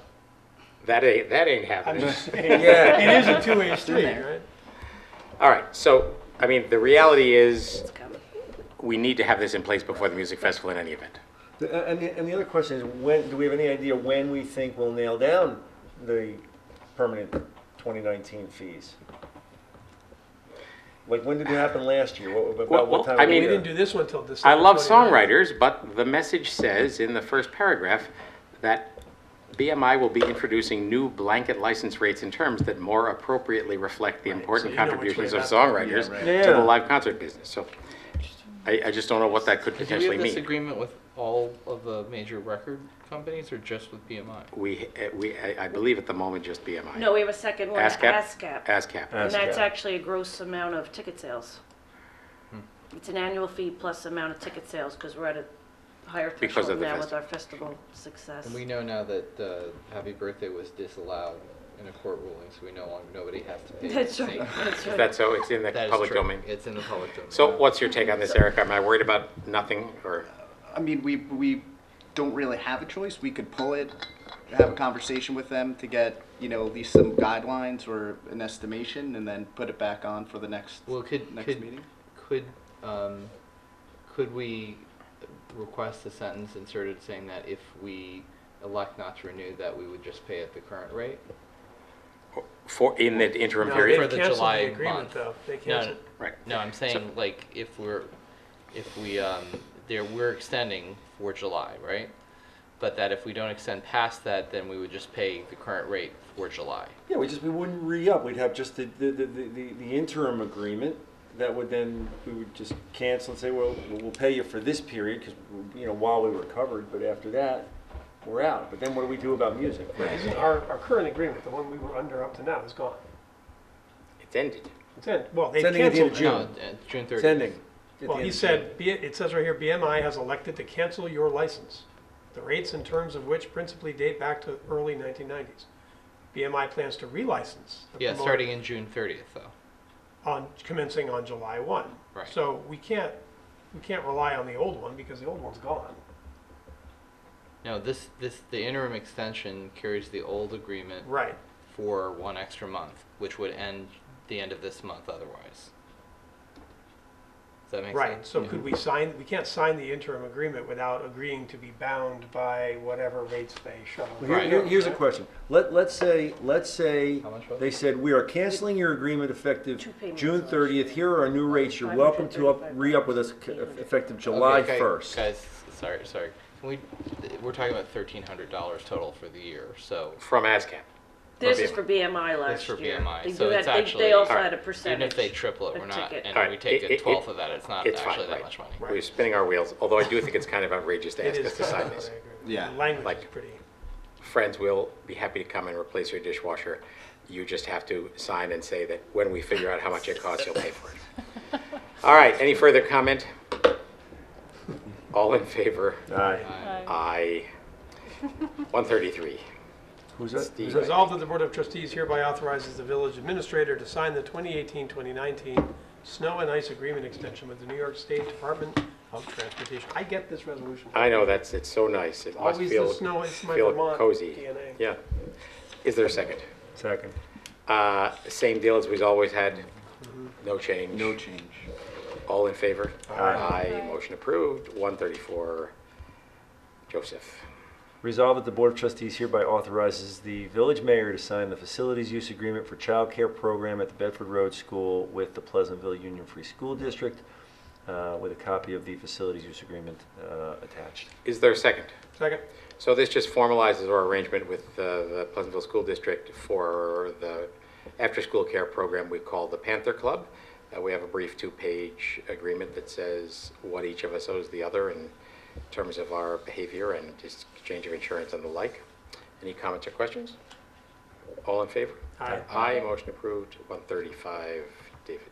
That ain't I'm happening. just saying, Yeah. it is a two-way street, right? All right, so, I mean, the reality is It's coming. we need to have this in place before the music festival in any event. And the other question is, when do we have any idea when we think we'll nail down the permanent 2019 fees? Like, when did it happen last year? About Well, what time I of mean- We year? didn't do this one till I December love 29th. songwriters, but the message says in the first paragraph that BMI will be introducing new blanket license rates and terms that more appropriately reflect the Right, important so you know which contributions way of that's going. songwriters Yeah, right. to Yeah. the live concert business. So I just don't know what that could Do we potentially have this mean. agreement with all of the major record companies or just with BMI? I believe at the moment just BMI. No, we have a second one, ASCAP? ASCAP. ASCAP. And that's ASCAP. actually a gross amount of ticket sales. It's an annual fee plus amount of ticket sales, because we're at a higher Because threshold of the now with our festival success. And we know now that Happy Birthday was disallowed in a court ruling, so we no longer, nobody has to pay. That's the right, same. that's Is right. that so? It's in the That is public true. domain. It's in the public domain. So what's your take on this, Eric? Am I worried about nothing or? I mean, we don't really have a choice. We could pull it, have a conversation with them to get, you know, at least some guidelines or an estimation, and then put it back on for the next Well, next meeting. Could we request a sentence inserted saying that if we elect not to renew, that we would just pay at the current rate? In the interim No, period? For the canceled July the agreement, month. though. They No, canceled. Right. No, I'm saying like we're extending for July, right? But that if we don't extend past that, then we would just pay the current rate for July. Yeah, we wouldn't re-up. We'd have just the interim agreement that would then, we would just cancel and say, well, we'll pay you for this period because, you know, while we were covered, but after that, we're out. But then what do we do about music? Isn't our current agreement, the one we were under up to now, is gone. It's ended. It's in, well, they It's ending at the end of canceled June. it. No, June 30th. It's ending. At the Well, end he of said, it says right here, BMI has elected to cancel your license, the rates and terms of which principally date back to early 1990s. BMI plans to relicense. the Yeah, promoter starting in June 30th, though. commencing on July 1. Right. So we can't rely on the old one because the old one's gone. No, the interim extension carries the old agreement Right. for one extra month, which would end the end of this month otherwise. Does that make Right, sense? so could we can't sign the interim agreement without agreeing to be bound by whatever rates they show. Well, Right. here's a question. Let's say How much was they it? said, we are canceling your agreement effective Two payments June last 30th. Here are our new rates. You're welcome to re-up with us effective July Okay, 1st. Guys, sorry. Can we're talking about $1,300 total for the year, so From ASCAP. This For is for BMI last for year. BMI, They so do it's that- actually- They also Alright. had a percentage. even if they triple it, a we're not, ticket. and Alright, we take a twelfth of that, it's not it's fine, actually that right. much money. Right. We're spinning our wheels, although I do think it's kind of outrageous to It ask is us to sign this. I agree. Yeah. The language Like- is pretty. Friends, we'll be happy to come and replace your dishwasher. You just have to sign and say that when we figure out how much it costs, you'll pay for it. All right, any further comment? All in favor? Aye. Aye. 133. Who's that? Steve. Who's that? Resolved that the Board of Trustees hereby authorizes the village administrator to sign the 2018-2019 snow and ice agreement extension with the New York State Department of Transportation. I get this resolution. I know, it's so nice. It must Always feel the snow, it's my feel Vermont cozy. DNA. Yeah. Is there a second? Second. Same deal as we've always had? No change? No change. All in favor? Aye. Motion approved. 134. Joseph. Resolved that the Board of Trustees hereby authorizes the village mayor to sign the facilities use agreement for child care program at the Bedford Road School with the Pleasantville Union Free School District, with a copy of the facilities use agreement attached. Is there a second? Second. So this just formalizes our arrangement with the Pleasantville School District for the after-school care program we call the Panther Club. We have a brief 2-page agreement that says what each of us owes the other in terms of our behavior and exchange of insurance and the like. Any comments or questions? All in favor? Aye. Aye, motion approved. 135, David.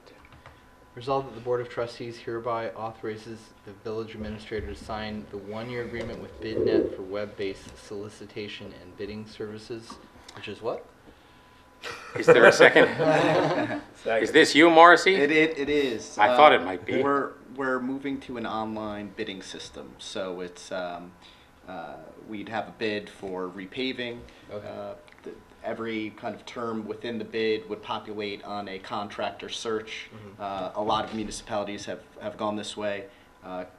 Resolved that the Board of Trustees hereby authorizes the village administrator to sign the one-year agreement with BidNet for web-based solicitation and bidding services, which is what? Is there a second? Is this you, Morrissey? It is. I thought it might be. We're moving to an online bidding system, so it's we'd have a bid for repaving. Okay. Every kind of term within the bid would populate on a contractor search. A lot of municipalities have gone this way.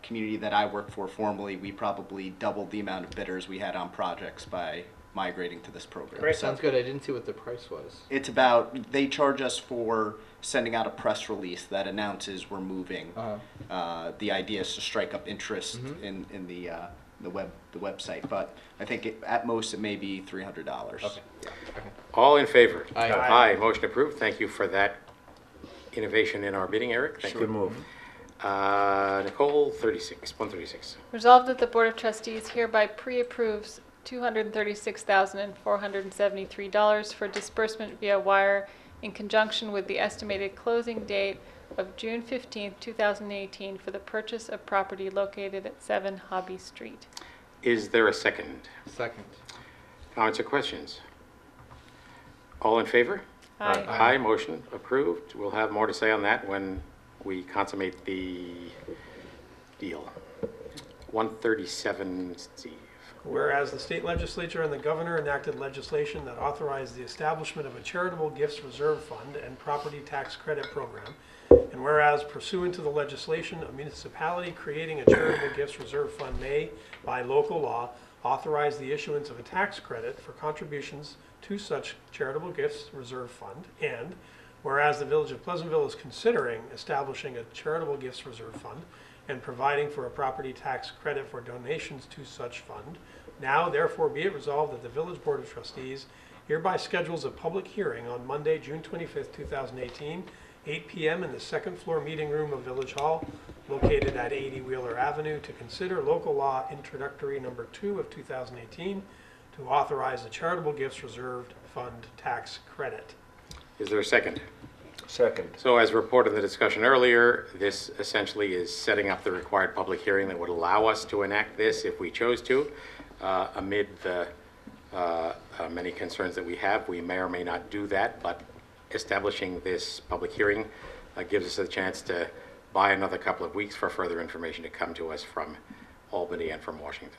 Community that I work for formerly, we probably doubled the amount of bidders we had on projects by migrating to this program. Great. Sounds good. I didn't see what the price was. It's about, they charge us for sending out a press release that announces we're moving. Uh-huh. The idea is to strike up interest in the the website. But I think at most it may be $300. Okay. All in favor? Aye. Aye, motion approved. Thank you for that innovation in our bidding, Eric. Thank Good you. move. Nicole, 136. Resolved that the Board of Trustees hereby pre-approves $236,473 for disbursement via wire in conjunction with the estimated closing date of June 15th, 2018 for the purchase of property located at 7 Hobby Street. Is there a second? Second. Comments or questions? All in favor? Aye. Aye, motion approved. We'll have more to say on that when we consummate the deal. 137, Steve. Whereas the state legislature and the governor enacted legislation that authorized the establishment of a charitable gifts reserve fund and property tax credit program, and whereas pursuant to the legislation, a municipality creating a charitable gifts reserve fund may, by local law, authorize the issuance of a tax credit for contributions to such charitable gifts reserve fund, and whereas the Village of Pleasantville is considering establishing a charitable gifts reserve fund and providing for a property tax credit for donations to such fund, now therefore be it resolved that the Village Board of Trustees hereby schedules a public hearing on Monday, June 25th, 2018, 8 p.m. in the second floor meeting room of Village Hall, located at 80 Wheeler Avenue, to consider local law introductory number 2 of 2018 to authorize a charitable gifts reserved fund tax credit. Is there a second? Second. So as reported in the discussion earlier, this essentially is setting up the required public hearing that would allow us to enact this if we chose to. Amid the many concerns that we have, we may or may not do that, but establishing this public hearing gives us a chance to buy another couple of weeks for further information to come to us from Albany and from Washington.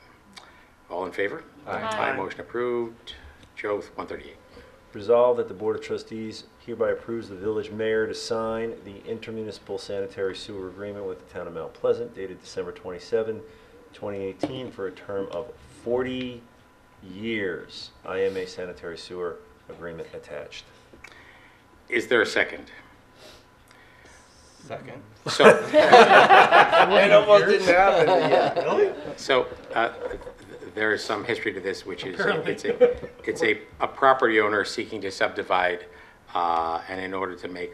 All in favor? Aye. Motion approved. Joe, 138. Resolved that the Board of Trustees hereby approves the village mayor to sign the intermunicipal sanitary sewer agreement with the town of Mount Pleasant dated December 27, 2018 for a term of 40 years. IMA sanitary sewer agreement attached. Is there a second? Second. So, It almost didn't happen. Really? so there is some history to this, which is Apparently. it's a property owner seeking to subdivide, and in order to make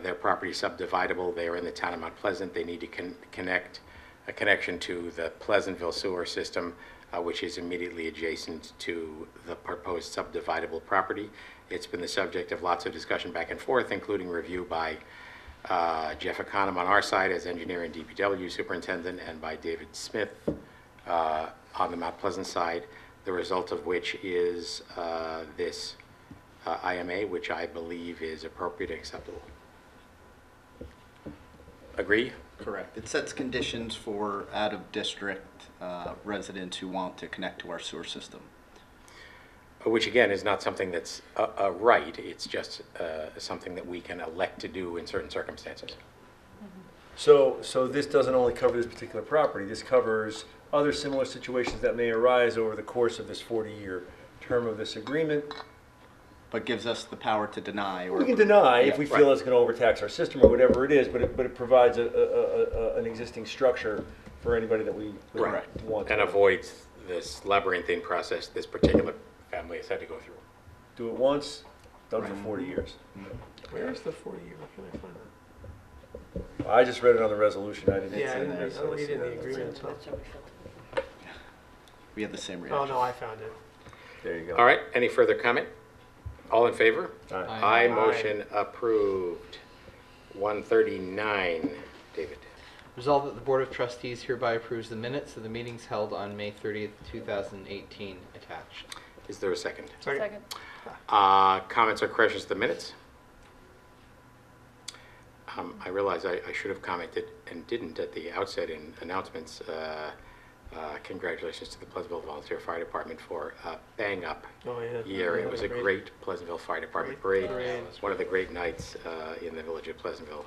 their property subdividable, they are in the town of Mount Pleasant. They need to connect a connection to the Pleasantville sewer system, which is immediately adjacent to the proposed subdividable property. It's been the subject of lots of discussion back and forth, including review by Jeff Econom on our side as engineer and DPW superintendent, and by David Smith on the Mount Pleasant side, the result of which is this IMA, which I believe is appropriate and acceptable. Agree? Correct. It sets conditions for out-of-district residents who want to connect to our sewer system. Which again is not something that's a right, it's just something that we can elect to do in certain circumstances. So this doesn't only cover this particular property, this covers other similar situations that may arise over the course of this 40-year term of this agreement. But gives us the power to deny. Or We can deny if Yeah, we feel right. it's going to overtax our system or whatever it is, but it provides an existing structure for anybody that we would Right. want And to avoids this labyrinthine process this particular family has had to go through. do it once, done for 40 years. Where's the 40-year? Can I find that? I just read it on the resolution, I didn't Yeah, I see didn't it. I'll read it in the agreement. we have the same Oh, reaction. no, I found it. There you go. All right, any further comment? All in favor? All right. Aye. Aye, motion approved. 139, David. Resolved that the Board of Trustees hereby approves the minutes of the meetings held on May 30th, 2018 attached. Is there a second? Second. Comments or corrections to the minutes? I realize I should have commented and didn't at the outset in announcements. Congratulations to the Pleasantville Volunteer Fire Department for a bang-up Oh, yeah. year. It was a Great. great Pleasantville Fire Department Great parade. parade. One of the great nights in the village of Pleasantville.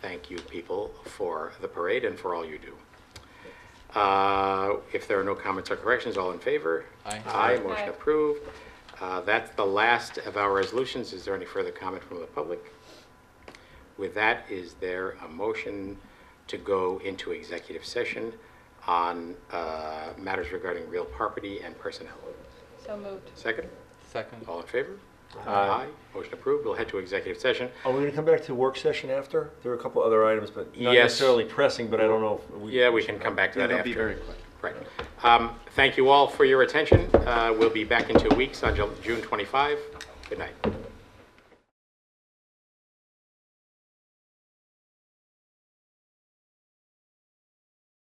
Thank you, people, for the parade and for all you do. If there are no comments or corrections, all in favor? Aye. Aye, motion Aye. approved. That's the last of our resolutions. Is there any further comment from the public? With that, is there a motion to go into executive session on matters regarding real property and personnel. So moved. Second? Second. All in favor? Aye. Motion approved. We'll head to executive session. Are we going to come back to work session after? There are a couple other items, but not Yes. necessarily pressing, but I don't know if we... Yeah, we can come back to Yeah, that they'll after. be very quick. Right. Thank you all for your attention. We'll be back in 2 weeks on June 25. Good night.